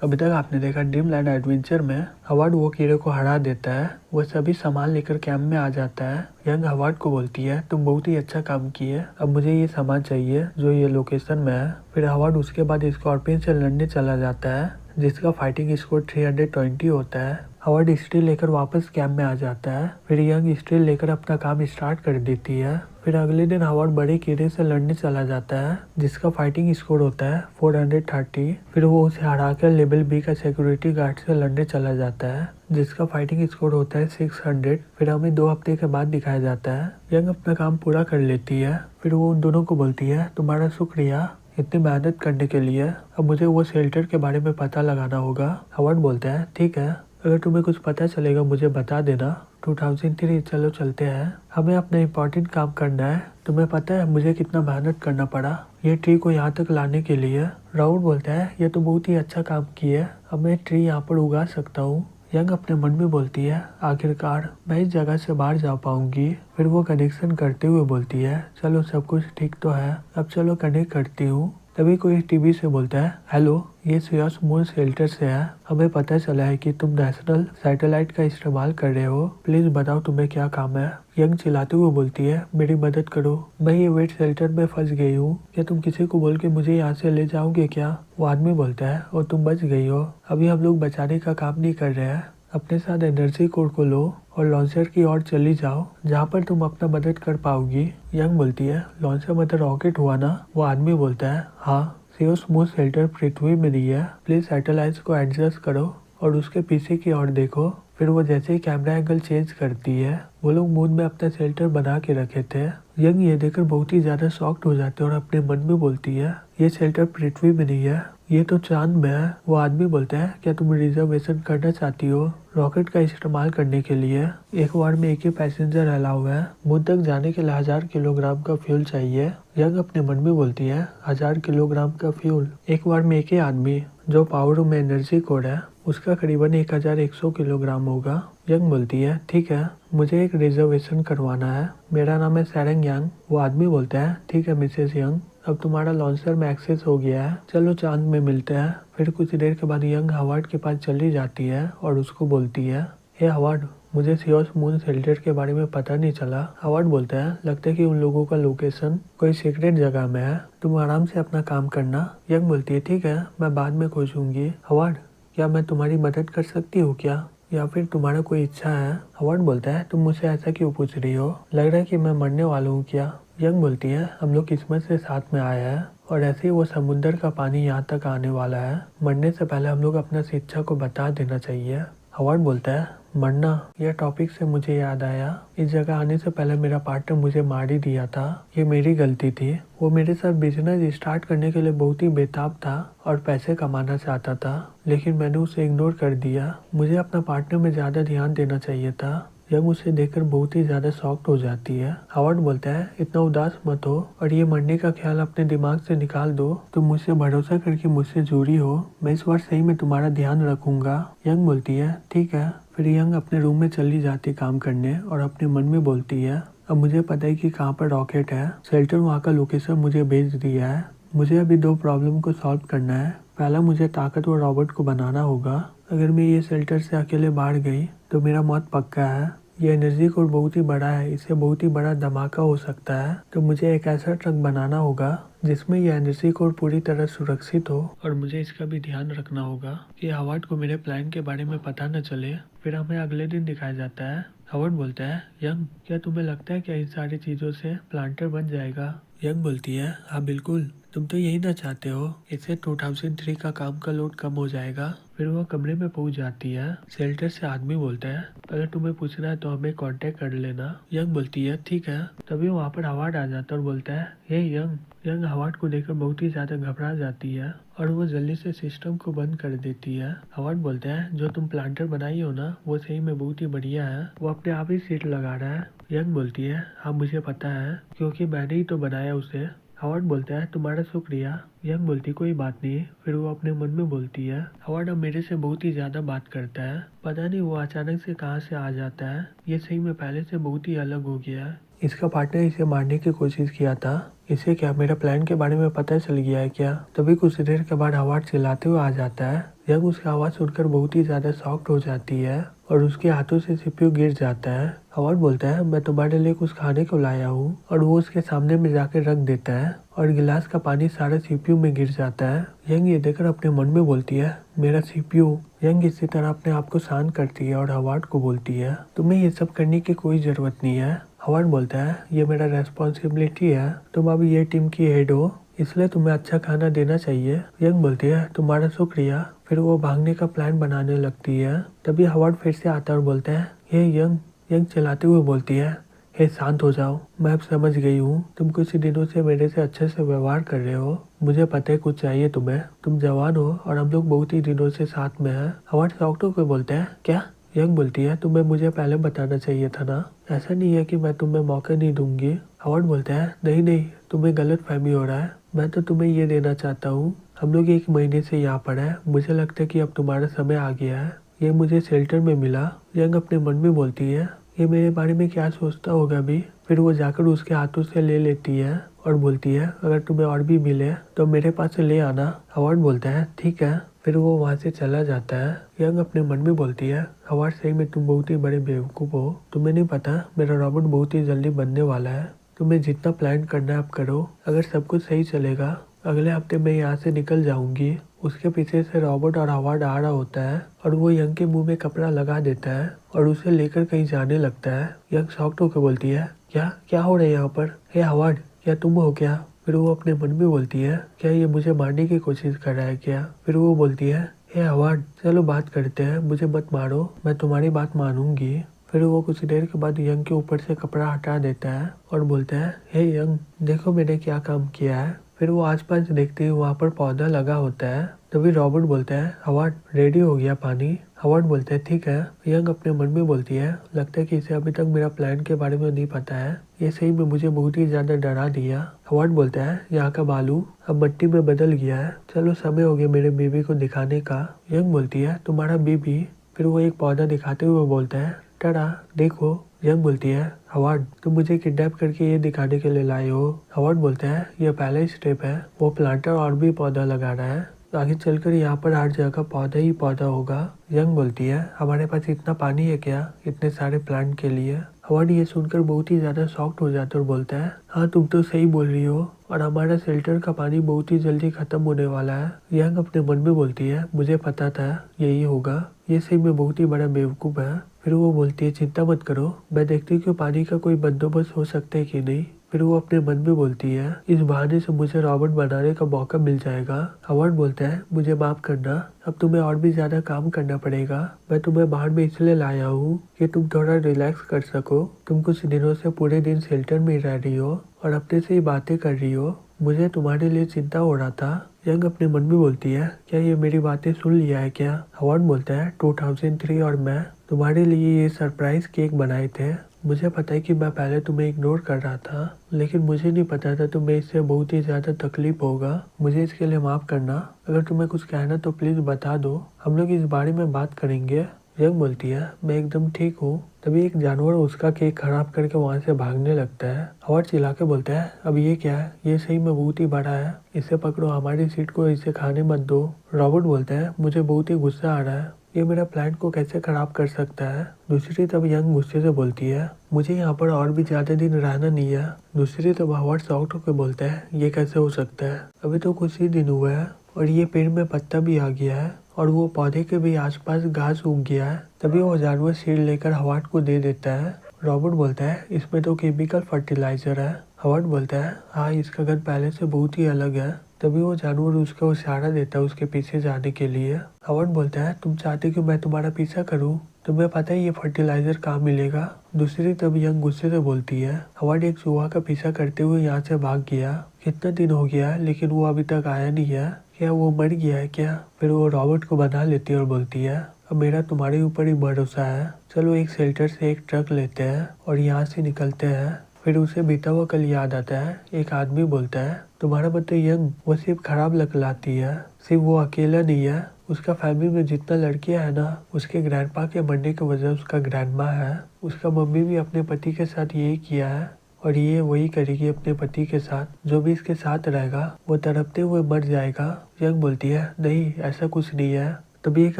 अभी तक आपने देखा ड्रीमलैंड एडवेंचर में हवार्ड वो कीड़े को हरा देता है, वो सभी सामान लेकर कैंप में आ जाता है। यंग हवार्ड को बोलती है तुम बहुत ही अच्छा काम किए, अब मुझे ये सामान चाहिए जो ये लोकेशन में है। फिर हवार्ड उसके बाद स्कॉर्पियन से लड़ने चला जाता है जिसका फाइटिंग स्कोर 320 होता है। हवार्ड स्टील लेकर वापस कैंप में आ जाता है। फिर यंग स्टील लेकर अपना काम स्टार्ट कर देती है। फिर अगले दिन हवार्ड बड़े कीड़े से लड़ने चला जाता है जिसका फाइटिंग स्कोर होता है 430। फिर वो उसे हराकर लेवल बी का सिक्योरिटी गार्ड से लड़ने चला जाता है जिसका फाइटिंग स्कोर होता है 600। फिर हमें 2 हफ्ते के बाद दिखाया जाता है यंग अपना काम पूरा कर लेती है। फिर वो उन दोनों को बोलती है तुम्हारा शुक्रिया इतनी मेहनत करने के लिए, अब मुझे वो शेल्टर के बारे में पता लगाना होगा। हवार्ड बोलता है ठीक है, अगर तुम्हें कुछ पता चलेगा मुझे बता देना। 2003 चलो चलते हैं, हमें अपना इम्पोर्टेंट काम करना है। तुम्हें पता है मुझे कितना मेहनत करना पड़ा ये ट्री को यहाँ तक लाने के लिए। राउड बोलता है ये तो बहुत ही अच्छा काम किया, अब मैं ट्री यहाँ पर उगा सकता हूँ। यंग अपने मन में बोलती है आखिरकार मैं इस जगह से बाहर जा पाऊंगी। फिर वो कनेक्शन करते हुए बोलती है चलो सब कुछ ठीक तो है, अब चलो कनेक्ट करती हूँ। तभी कोई टीवी से बोलता है हेलो, ये सियास मून शेल्टर से है, हमें पता चला है कि तुम नेशनल सैटेलाइट का इस्तेमाल कर रहे हो, प्लीज बताओ तुम्हें क्या काम है। यंग चिल्लाते हुए बोलती है मेरी मदद करो, मैं ये वेट शेल्टर में फंस गई हूँ, क्या तुम किसी को बोल के मुझे यहाँ से ले जाओगे क्या। वो आदमी बोलता है और तुम बच गई हो, अभी हम लोग बचाने का काम नहीं कर रहे हैं, अपने साथ एनर्जी कोड को लो और लॉन्चर की ओर चली जाओ जहाँ पर तुम अपना मदद कर पाओगी। यंग बोलती है लॉन्चर मतलब रॉकेट हुआ ना। वो आदमी बोलता है हाँ, सीओस मून शेल्टर पृथ्वी में नहीं है, प्लीज सैटेलाइट को एडजस्ट करो और उसके पीछे की ओर देखो। फिर वो जैसे ही कैमरा एंगल चेंज करती है, वो लोग मून में अपना शेल्टर बना के रखे थे। यंग ये देखकर बहुत ही ज्यादा शॉक्ड हो जाते हैं और अपने मन में बोलती है ये शेल्टर पृथ्वी में नहीं है, ये तो चांद में है। वो आदमी बोलता है क्या तुम रिजर्वेशन करना चाहती हो रॉकेट का इस्तेमाल करने के लिए, एक बार में एक ही पैसेंजर अलाउ है, मून तक जाने के लिए 1000 किलोग्राम का फ्यूल चाहिए। यंग अपने मन में बोलती है 1000 किलोग्राम का फ्यूल, एक बार में एक ही आदमी जो पावर में एनर्जी कोड है उसका करीबन 1100 किलोग्राम होगा। यंग बोलती है ठीक है, मुझे एक रिजर्वेशन करवाना है, मेरा नाम है सैरंग यंग। वो आदमी बोलता है ठीक है मिसेस यंग, अब तुम्हारा लॉन्चर में एक्सेस हो गया है, चलो चांद में मिलते हैं। फिर कुछ देर के बाद यंग हवार्ड के पास चली जाती है और उसको बोलती है हे हवार्ड, मुझे सियोस मून शेल्टर के बारे में पता नहीं चला। हवार्ड बोलता है लगता है कि उन लोगों का लोकेशन कोई सीक्रेट जगह में है, तुम आराम से अपना काम करना। यंग बोलती है ठीक है, मैं बाद में खोजूंगी। हवार्ड क्या मैं तुम्हारी मदद कर सकती हूँ क्या, या फिर तुम्हारा कोई इच्छा है। हवार्ड बोलता है तुम मुझसे ऐसा क्यों पूछ रही हो, लग रहा है कि मैं मरने वाला हूँ क्या। यंग बोलती है हम लोग किस्मत से साथ में आए हैं और ऐसे ही वो समुद्र का पानी यहाँ तक आने वाला है, मरने से पहले हम लोग अपना शिक्षा को बता देना चाहिए। हवार्ड बोलता है मरना, यह टॉपिक से मुझे याद आया, इस जगह आने से पहले मेरा पार्टनर मुझे मार ही दिया था, ये मेरी गलती थी। वो मेरे साथ बिजनेस स्टार्ट करने के लिए बहुत ही बेताब था और पैसे कमाना चाहता था, लेकिन मैंने उसे इग्नोर कर दिया, मुझे अपना पार्टनर में ज्यादा ध्यान देना चाहिए था। यंग उसे देखकर बहुत ही ज्यादा शॉक्ड हो जाती है। हवार्ड बोलता है इतना उदास मत हो और ये मरने का ख्याल अपने दिमाग से निकाल दो, तुम मुझसे भरोसा करके मुझसे जुड़ी हो, मैं इस बार सही में तुम्हारा ध्यान रखूंगा। यंग बोलती है ठीक है। फिर यंग अपने रूम में चली जाती काम करने और अपने मन में बोलती है अब मुझे पता है कि कहाँ पर रॉकेट है, शेल्टर वहाँ का लोकेशन मुझे भेज दिया है, मुझे अभी 2 प्रॉब्लम को सॉल्व करना है। पहला मुझे ताकतवर रॉबोट को बनाना होगा, अगर मैं ये शेल्टर से अकेले बाहर गई तो मेरा मौत पक्का है। ये एनर्जी कोड बहुत ही बड़ा है, इससे बहुत ही बड़ा धमाका हो सकता है, तो मुझे एक ऐसा ट्रक बनाना होगा जिसमें ये एनर्जी कोड पूरी तरह सुरक्षित हो और मुझे इसका भी ध्यान रखना होगा कि हवार्ड को मेरे प्लान के बारे में पता न चले। फिर हमें अगले दिन दिखाया जाता है। हवार्ड बोलता है यंग क्या तुम्हें लगता है कि इन सारी चीजों से प्लांटर बन जाएगा। यंग बोलती है हाँ बिल्कुल, तुम तो यही ना चाहते हो, इससे 2003 का काम का लोड कम हो जाएगा। फिर वो कमरे में पहुंच जाती है। शेल्टर से आदमी बोलता है अगर तुम्हें पूछना है तो हमें कांटेक्ट कर लेना। यंग बोलती है ठीक है। तभी वहाँ पर हवार्ड आ जाता है और बोलता है हे यंग। यंग हवार्ड को देखकर बहुत ही ज्यादा घबरा जाती है और वो जल्दी से सिस्टम को बंद कर देती है। हवार्ड बोलता है जो तुम प्लांटर बनाई हो ना वो सही में बहुत ही बढ़िया है, वो अपने आप ही सीट लगा रहा है। यंग बोलती है हाँ मुझे पता है क्योंकि मैंने ही तो बनाया उसे। हवार्ड बोलता है तुम्हारा शुक्रिया। यंग बोलती कोई बात नहीं। फिर वो अपने मन में बोलती है हवार्ड अब मेरे से बहुत ही ज्यादा बात करता है, पता नहीं वो अचानक से कहाँ से आ जाता है, ये सही में पहले से बहुत ही अलग हो गया है। इसका पार्टनर इसे मारने की कोशिश किया था। इसे क्या मेरा प्लान के बारे में पता चल गया है क्या? तभी कुछ देर के बाद हवार्ड चिल्लाते हुए आ जाता है। यंग उसकी आवाज़ सुनकर बहुत ही ज़्यादा शॉक्ड हो जाती है और उसके हाथों से सीपीयू गिर जाता है। हवार्ड बोलता है मैं तुम्हारे लिए कुछ खाने को लाया हूँ और वो उसके सामने में जाकर रख देता है और गिलास का पानी सारा सीपीयू में गिर जाता है। यंग ये देखकर अपने मन में बोलती है मेरा सीपीयू। यंग इसी तरह अपने आप को शांत करती है और हवार्ड को बोलती है तुम्हें ये सब करने की कोई ज़रूरत नहीं है। हवार्ड बोलता है ये मेरा रेस्पॉन्सिबिलिटी है, तुम अभी ये टीम की हेड हो इसलिए तुम्हें अच्छा खाना देना चाहिए। यंग बोलती है तुम्हारा शुक्रिया। फिर वो भागने का प्लान बनाने लगती है। तभी हवार्ड फिर से आता है और बोलता है हे यंग। यंग चिल्लाते हुए बोलती है हे शांत हो जाओ, मैं अब समझ गई हूँ तुम कुछ दिनों से मेरे से अच्छे से व्यवहार कर रहे हो। मुझे पता है कुछ चाहिए तुम्हें, तुम जवान हो और हम लोग बहुत ही दिनों से साथ में हैं। हवार्ड शॉक्ड होकर बोलते हैं क्या? यंग बोलती है तुम्हें मुझे पहले बताना चाहिए था ना, ऐसा नहीं है कि मैं तुम्हें मौका नहीं दूंगी। हवार्ड बोलता है नहीं नहीं, तुम्हें गलत फहमी हो रहा है, मैं तो तुम्हें ये देना चाहता हूँ हम लोग 1 महीने से यहाँ पर है, मुझे लगता है कि अब तुम्हारा समय आ गया है। ये मुझे शेल्टर में मिला। यंग अपने मन में बोलती है ये मेरे बारे में क्या सोचता होगा अभी। फिर वो जाकर उसके हाथों से ले लेती है और बोलती है अगर तुम्हें और भी मिले तो मेरे पास से ले आना। हवार्ड बोलता है ठीक है। फिर वो वहाँ से चला जाता है। यंग अपने मन में बोलती है हवार्ड सही में तुम बहुत ही बड़े बेवकूफ़ हो, तुम्हें नहीं पता मेरा रॉबोट बहुत ही जल्दी बनने वाला है, तुम्हें जितना प्लान करना है आप करो, अगर सब कुछ सही चलेगा अगले हफ्ते मैं यहाँ से निकल जाऊंगी। उसके पीछे से रॉबर्ट और हवार्ड आ रहा होता है और वो यंग के मुंह में कपड़ा लगा देता है और उसे लेकर कहीं जाने लगता है। यंग शॉक्ड होकर बोलती है क्या क्या हो रहा है यहाँ पर? हे हवार्ड क्या तुम हो क्या? फिर वो अपने मन में बोलती है क्या ये मुझे मारने की कोशिश कर रहा है क्या? फिर वो बोलती है हे हवार्ड चलो बात करते हैं, मुझे मत मारो, मैं तुम्हारी बात मानूंगी। फिर वो कुछ देर के बाद यंग के ऊपर से कपड़ा हटा देता है और बोलता है हे यंग देखो मैंने क्या काम किया है। फिर वो आसपास देखते ही वहाँ पर पौधा लगा होता है। तभी रॉबर्ट बोलता है हवार्ड रेडी हो गया पानी। हवार्ड बोलता है ठीक है। यंग अपने मन में बोलती है लगता है कि इसे अभी तक मेरा प्लान के बारे में नहीं पता है, ये सही में मुझे बहुत ही ज्यादा डरा दिया। हवार्ड बोलता है यहाँ का बालू अब मिट्टी में बदल गया है, चलो समय हो गया मेरे बेबी को दिखाने का। यंग बोलती है तुम्हारा बेबी? फिर वो एक पौधा दिखाते हुए बोलता है टड़ा देखो। यंग बोलती है हवार्ड तुम मुझे किडनैप करके ये दिखाने के लिए लाए हो। हवार्ड बोलता है ये पहला स्टेप है, वो प्लांटर और भी पौधा लगा रहा है, आगे चलकर यहाँ पर हर जगह पौधा ही पौधा होगा। यंग बोलती है हमारे पास इतना पानी है क्या इतने सारे प्लांट के लिए? हवार्ड ये सुनकर बहुत ही ज्यादा शॉक्ड हो जाता है और बोलता है हाँ तुम तो सही बोल रही हो और हमारा शेल्टर का पानी बहुत ही जल्दी खत्म होने वाला है। यंग अपने मन में बोलती है मुझे पता था यही होगा, ये सही में बहुत ही बड़ा बेवकूफ़ है। फिर वो बोलती है चिंता मत करो, मैं देखती हूँ कि पानी का कोई बंदोबस्त हो सकता है कि नहीं। फिर वो अपने मन में बोलती है इस बहाने से मुझे रॉबर्ट बनाने का मौका मिल जाएगा। हवार्ड बोलता है मुझे माफ करना, अब तुम्हें और भी ज्यादा काम करना पड़ेगा, मैं तुम्हें बाहर में इसलिए लाया हूँ कि तुम थोड़ा रिलैक्स कर सको, तुम कुछ दिनों से पूरे दिन शेल्टर में रह रही हो और अपने से ही बातें कर रही हो, मुझे तुम्हारे लिए चिंता हो रहा था। यंग अपने मन में बोलती है क्या ये मेरी बातें सुन लिया है क्या? हवार्ड बोलता है 2003 और मैं तुम्हारे लिए ये सरप्राइज केक बनाए थे, मुझे पता है कि मैं पहले तुम्हें इग्नोर कर रहा था लेकिन मुझे नहीं पता था तुम्हें इससे बहुत ही ज्यादा तकलीफ होगा, मुझे इसके लिए माफ करना, अगर तुम्हें कुछ कहना तो प्लीज बता दो, हम लोग इस बारे में बात करेंगे। यंग बोलती है मैं एकदम ठीक हूँ। तभी एक जानवर उसका केक खराब करके वहाँ से भागने लगता है। हवार्ड चिल्ला के बोलता है अब ये क्या है, ये सही में बहुत ही बड़ा है, इसे पकड़ो, हमारी सीट को इसे खाने मत दो। रॉबर्ट बोलता है मुझे बहुत ही गुस्सा आ रहा है, ये मेरा प्लान को कैसे खराब कर सकता है। दूसरी तरफ यंग गुस्से से बोलती है मुझे यहाँ पर और भी ज्यादा दिन रहना नहीं है। दूसरी तरफ हवार्ड शॉक्ड होकर बोलता है ये कैसे हो सकता है, अभी तो कुछ ही दिन हुआ है और ये पेड़ में पत्ता भी आ गया है और वो पौधे के भी आसपास घास उग गया है। तभी वो जानवर सीड लेकर हवार्ड को दे देता है। रॉबर्ट बोलता है इसमें तो केमिकल फर्टिलाइजर है। हवार्ड बोलता है हाँ इसका गंध पहले से बहुत ही अलग है। तभी वो जानवर उसको इशारा देता है उसके पीछे जाने के लिए। हवार्ड बोलता है तुम चाहते कि मैं तुम्हारा पीछा करूं, तुम्हें पता है ये फर्टिलाइजर कहाँ मिलेगा। दूसरी तरफ यंग गुस्से से बोलती है हवार्ड एक चूहा का पीछा करते हुए यहाँ से भाग गया, कितना दिन हो गया लेकिन वो अभी तक आया नहीं है, क्या वो मर गया है क्या? फिर वो रॉबर्ट को बना लेती है और बोलती है अब मेरा तुम्हारे ऊपर ही भरोसा है, चलो एक शेल्टर से एक ट्रक लेते हैं और यहाँ से निकलते हैं। फिर उसे बीता हुआ कल याद आता है। एक आदमी बोलता है तुम्हारा मतलब यंग वो सिर्फ खराब लकलाती है, सिर्फ वो अकेला नहीं है, उसका फैमिली में जितना लड़कियां है ना, उसके ग्रैंडपा के मरने की वजह उसका ग्रैंडमा है, उसका मम्मी भी अपने पति के साथ यही किया है और ये वही करेगी अपने पति के साथ, जो भी इसके साथ रहेगा वो तड़पते हुए मर जाएगा। यंग बोलती है नहीं ऐसा कुछ नहीं है। तभी एक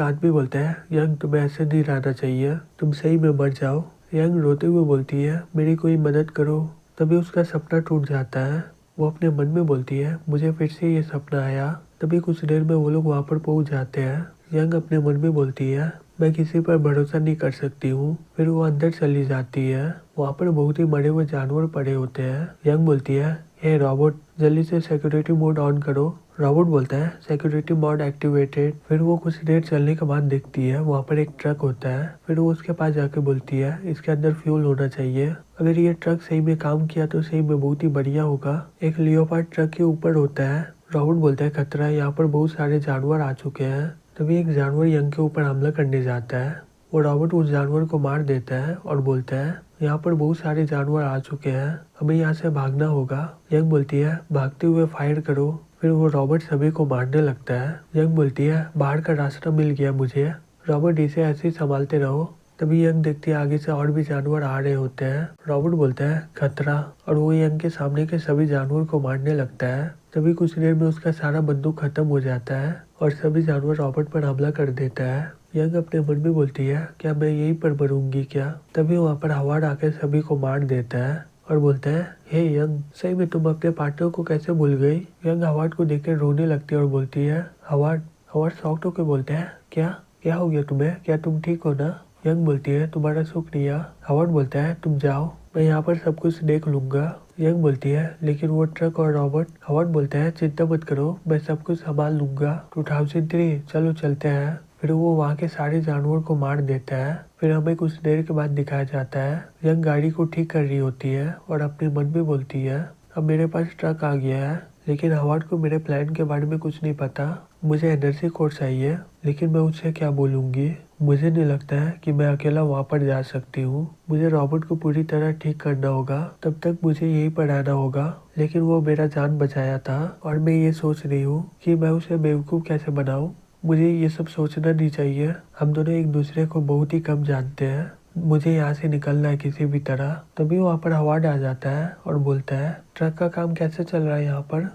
आदमी बोलता है यंग तुम्हें ऐसे नहीं रहना चाहिए, तुम सही में मर जाओ। यंग रोते हुए बोलती है मेरी कोई मदद करो। तभी उसका सपना टूट जाता है। वो अपने मन में बोलती है मुझे फिर से ये सपना आया। तभी कुछ देर में वो लोग वहाँ पर पहुँच जाते हैं। यंग अपने मन में बोलती है मैं किसी पर भरोसा नहीं कर सकती हूँ। फिर वो अंदर चली जाती है। वहाँ पर बहुत ही मरे हुए जानवर पड़े होते हैं। यंग बोलती है हे रॉबर्ट जल्दी से सिक्योरिटी मोड ऑन करो। रॉबर्ट बोलता है सिक्योरिटी मोड एक्टिवेटेड। फिर वो कुछ देर चलने के बाद देखती है वहाँ पर एक ट्रक होता है। फिर वो उसके पास जाके बोलती है इसके अंदर फ्यूल होना चाहिए। अगर ये ट्रक सही में काम किया तो सही में बहुत ही बढ़िया होगा। एक लियोपार्ड ट्रक के ऊपर होता है। रॉबर्ट बोलता है खतरा है, यहाँ पर बहुत सारे जानवर आ चुके हैं। तभी एक जानवर यंग के ऊपर हमला करने जाता है। वो रॉबर्ट उस जानवर को मार देता है और बोलता है यहाँ पर बहुत सारे जानवर आ चुके हैं, हमें यहाँ से भागना होगा। यंग बोलती है भागते हुए फायर करो। फिर वो रॉबर्ट सभी को मारने लगता है। यंग बोलती है बाहर का रास्ता मिल गया मुझे। रॉबर्ट इसे ऐसे ही संभालते रहो। तभी यंग देखती है आगे से और भी जानवर आ रहे होते हैं। रॉबर्ट बोलता है खतरा, और वो यंग के सामने के सभी जानवर को मारने लगता है। तभी कुछ देर में उसका सारा बंदूक खत्म हो जाता है और सभी जानवर रॉबर्ट पर हमला कर देता है। यंग अपने मन में बोलती है क्या मैं यहीं पर मरूंगी क्या। तभी वहाँ पर हवार्ड आकर सभी को मार देता है और बोलता है हे यंग सही में तुम अपने पार्टनर को कैसे भूल गई। यंग हवार्ड को देखकर रोने लगती है और बोलती है हवार्ड शॉक्ड होकर बोलता है क्या क्या हो गया तुम्हें, क्या तुम ठीक हो ना। यंग बोलती है तुम्हारा शुक्रिया। हवार्ड बोलता है तुम जाओ, मैं यहाँ पर सब कुछ देख लूंगा। यंग बोलती है लेकिन वो ट्रक और रॉबर्ट। हवार्ड बोलता है चिंता मत करो, मैं सब कुछ संभाल लूंगा। 2003 चलो चलते हैं। फिर वो वहाँ के सारे जानवर को मार देता है। फिर हमें कुछ देर के बाद दिखाया जाता है यंग गाड़ी को ठीक कर रही होती है और अपने मन में बोलती है अब मेरे पास ट्रक आ गया है, लेकिन हवार्ड को मेरे प्लान के बारे में कुछ नहीं पता। मुझे एनर्जी कोड चाहिए, लेकिन मैं उससे क्या बोलूँगी। मुझे नहीं लगता है कि मैं अकेला वहाँ पर जा सकती हूँ। मुझे रॉबर्ट को पूरी तरह ठीक करना होगा, तब तक मुझे यहीं पर रहना होगा। लेकिन वो मेरा जान बचाया था और मैं ये सोच रही हूँ कि मैं उसे बेवकूफ़ कैसे बनाऊँ। मुझे ये सब सोचना नहीं चाहिए। हम दोनों एक दूसरे को बहुत ही कम जानते हैं। मुझे यहाँ से निकलना है किसी भी तरह। तभी वहाँ पर हवार्ड आ जाता है और बोलता है ट्रक का काम कैसे चल रहा है यहाँ पर।